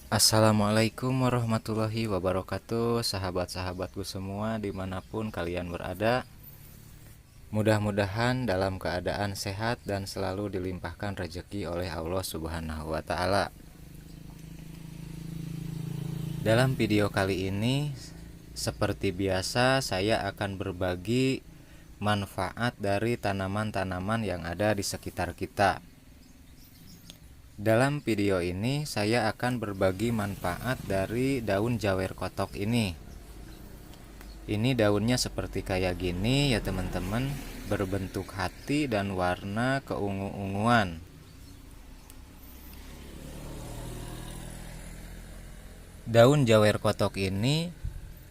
Assalamualaikum warahmatullahi wabarakatuh, sahabat-sahabatku semua dimanapun kalian berada. Mudah-mudahan dalam keadaan sehat dan selalu dilimpahkan rezeki oleh Allah Subhanahu wa Ta'ala. Dalam video kali ini, seperti biasa, saya akan berbagi manfaat dari tanaman-tanaman yang ada di sekitar kita. Dalam video ini saya akan berbagi manfaat dari daun jawer kotok ini. Ini daunnya seperti kayak gini ya teman-teman, berbentuk hati dan warna keungu-unguan. Daun jawer kotok ini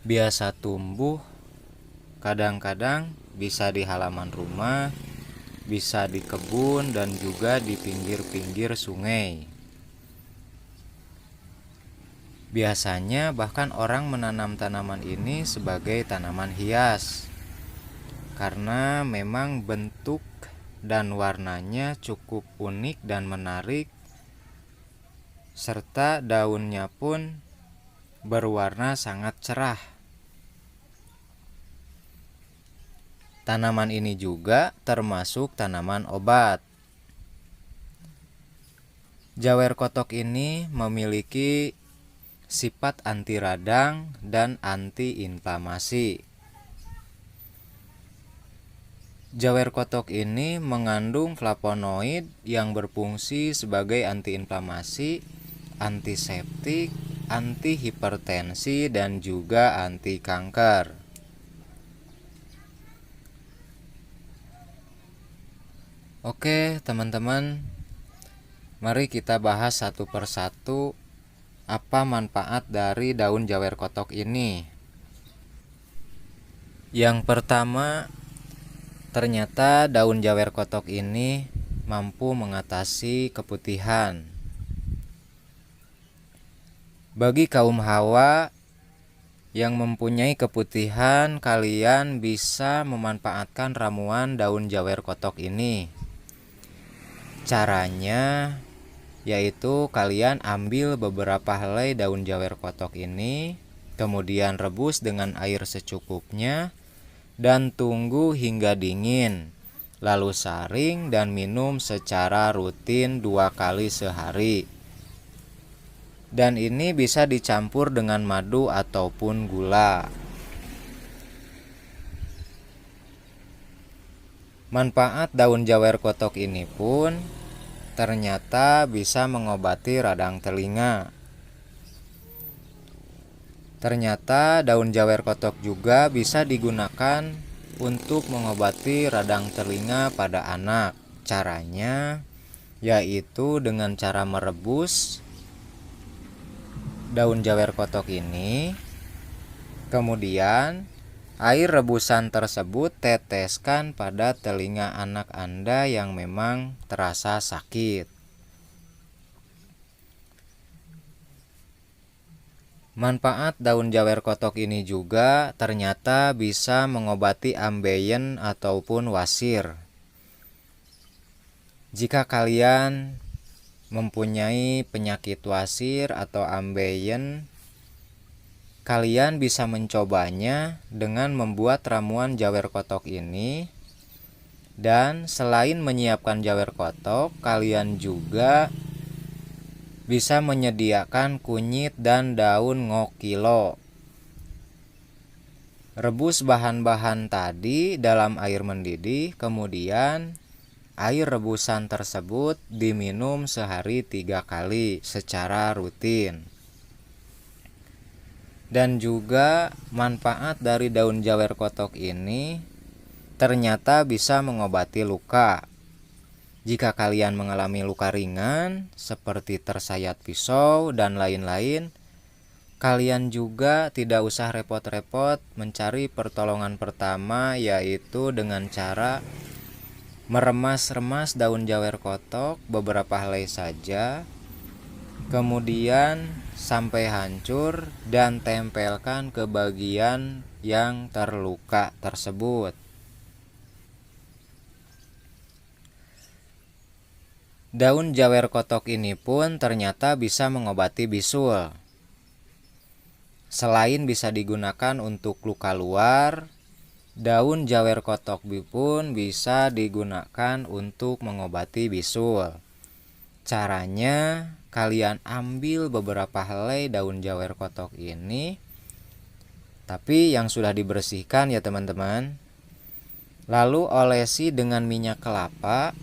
biasa tumbuh kadang-kadang bisa di halaman rumah, bisa di kebun dan juga di pinggir-pinggir sungai. Biasanya bahkan orang menanam tanaman ini sebagai tanaman hias karena memang bentuk dan warnanya cukup unik dan menarik, serta daunnya pun berwarna sangat cerah. Tanaman ini juga termasuk tanaman obat. Jawer kotok ini memiliki sifat anti radang dan anti inflamasi. Jawer kotok ini mengandung flavonoid yang berfungsi sebagai antiinflamasi, antiseptik, anti hipertensi dan juga anti kanker. Oke, teman-teman, mari kita bahas satu persatu apa manfaat dari daun jawer kotok ini. Yang pertama, ternyata daun jawer kotok ini mampu mengatasi keputihan. Bagi kaum Hawa yang mempunyai keputihan, kalian bisa memanfaatkan ramuan daun jawer kotok ini. Caranya yaitu kalian ambil beberapa helai daun jawer kotok ini, kemudian rebus dengan air secukupnya dan tunggu hingga dingin, lalu saring dan minum secara rutin 2 kali sehari. Dan ini bisa dicampur dengan madu ataupun gula. Manfaat daun jawer kotok ini pun ternyata bisa mengobati radang telinga. Ternyata daun jawer kotok juga bisa digunakan untuk mengobati radang telinga pada anak. Caranya yaitu dengan cara merebus daun jawer kotok ini, kemudian air rebusan tersebut teteskan pada telinga anak Anda yang memang terasa sakit. Manfaat daun jawer kotok ini juga ternyata bisa mengobati ambeien ataupun wasir. Jika kalian mempunyai penyakit wasir atau ambeien, kalian bisa mencobanya dengan membuat ramuan jawer kotok ini. Dan selain menyiapkan jawer kotok, kalian juga bisa menyediakan kunyit dan daun ngokilo. Rebus bahan-bahan tadi dalam air mendidih, kemudian air rebusan tersebut diminum sehari 3 kali secara rutin. Dan juga manfaat dari daun jawer kotok ini ternyata bisa mengobati luka. Jika kalian mengalami luka ringan seperti tersayat pisau dan lain-lain, kalian juga tidak usah repot-repot mencari pertolongan pertama, yaitu dengan cara meremas-remas daun jawer kotok beberapa helai saja, kemudian sampai hancur dan tempelkan ke bagian yang terluka tersebut. Daun jawer kotok ini pun ternyata bisa mengobati bisul. Selain bisa digunakan untuk luka luar, daun jawer kotok pun bisa digunakan untuk mengobati bisul. Caranya, kalian ambil beberapa helai daun jawer kotok ini, tapi yang sudah dibersihkan ya teman-teman. Lalu olesi dengan minyak kelapa,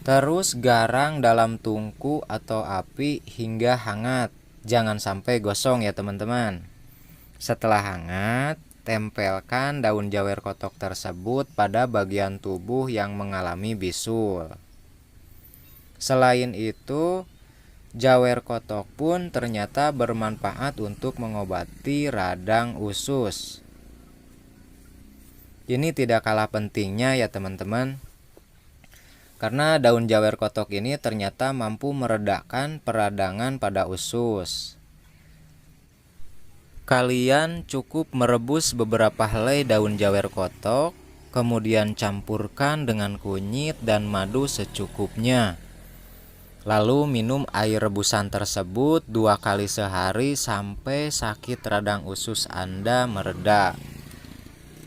terus garang dalam tungku atau api hingga hangat. Jangan sampai gosong ya teman-teman. Setelah hangat, tempelkan daun jawer kotok tersebut pada bagian tubuh yang mengalami bisul. Selain itu, jawer kotok pun ternyata bermanfaat untuk mengobati radang usus. Ini tidak kalah pentingnya ya teman-teman, karena daun jawer kotok ini ternyata mampu meredakan peradangan pada usus. Kalian cukup merebus beberapa helai daun jawer kotok, kemudian campurkan dengan kunyit dan madu secukupnya. Lalu minum air rebusan tersebut 2 kali sehari sampai sakit radang usus Anda mereda.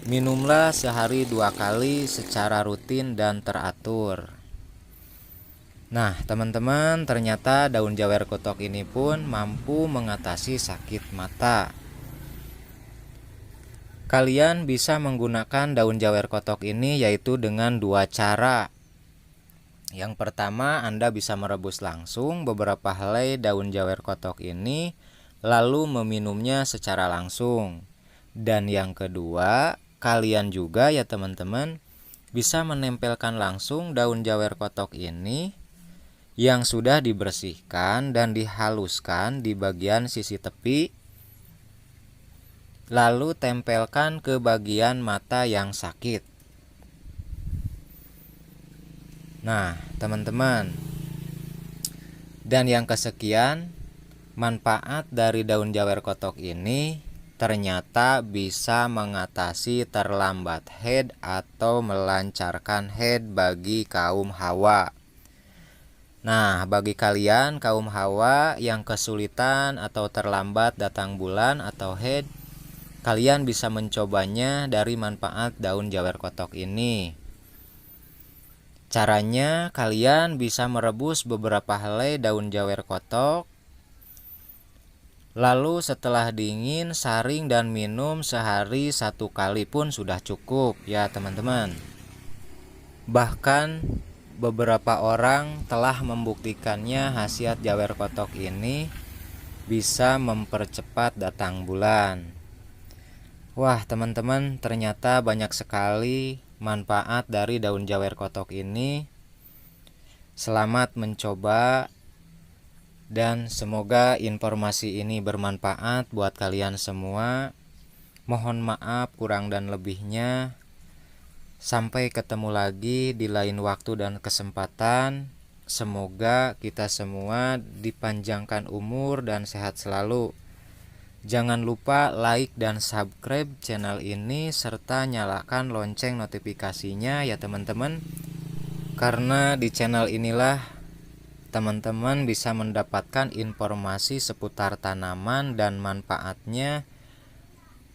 Minumlah sehari 2 kali secara rutin dan teratur. Nah teman-teman, ternyata daun jawer kotok ini pun mampu mengatasi sakit mata. Kalian bisa menggunakan daun jawer kotok ini yaitu dengan 2 cara. Yang pertama, Anda bisa merebus langsung beberapa helai daun jawer kotok ini, lalu meminumnya secara langsung. Dan yang kedua, kalian juga ya teman-teman bisa menempelkan langsung daun jawer kotok ini yang sudah dibersihkan dan dihaluskan di bagian sisi tepi, lalu tempelkan ke bagian mata yang sakit. Nah teman-teman, dan yang kesekian, manfaat dari daun jawer kotok ini ternyata bisa mengatasi terlambat haid atau melancarkan haid bagi kaum hawa. Nah, bagi kalian kaum hawa yang kesulitan atau terlambat datang bulan atau haid, kalian bisa mencobanya dari manfaat daun jawer kotok ini. Caranya, kalian bisa merebus beberapa helai daun jawer kotok, lalu setelah dingin saring dan minum sehari 1 kali pun sudah cukup ya teman-teman. Bahkan beberapa orang telah membuktikannya khasiat jawer kotok ini bisa mempercepat datang bulan. Wah teman-teman, ternyata banyak sekali manfaat dari daun jawer kotok ini. Selamat mencoba dan semoga informasi ini bermanfaat buat kalian semua. Mohon maaf kurang dan lebihnya. Sampai ketemu lagi di lain waktu dan kesempatan. Semoga kita semua dipanjangkan umur dan sehat selalu. Jangan lupa like dan subscribe channel ini serta nyalakan lonceng notifikasinya ya teman-teman. Karena di channel inilah teman-teman bisa mendapatkan informasi seputar tanaman dan manfaatnya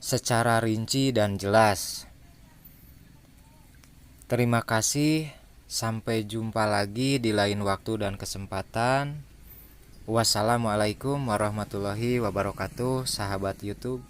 secara rinci dan jelas. Terima kasih, sampai jumpa lagi di lain waktu dan kesempatan. Wassalamualaikum warahmatullahi wabarakatuh, sahabat YouTube.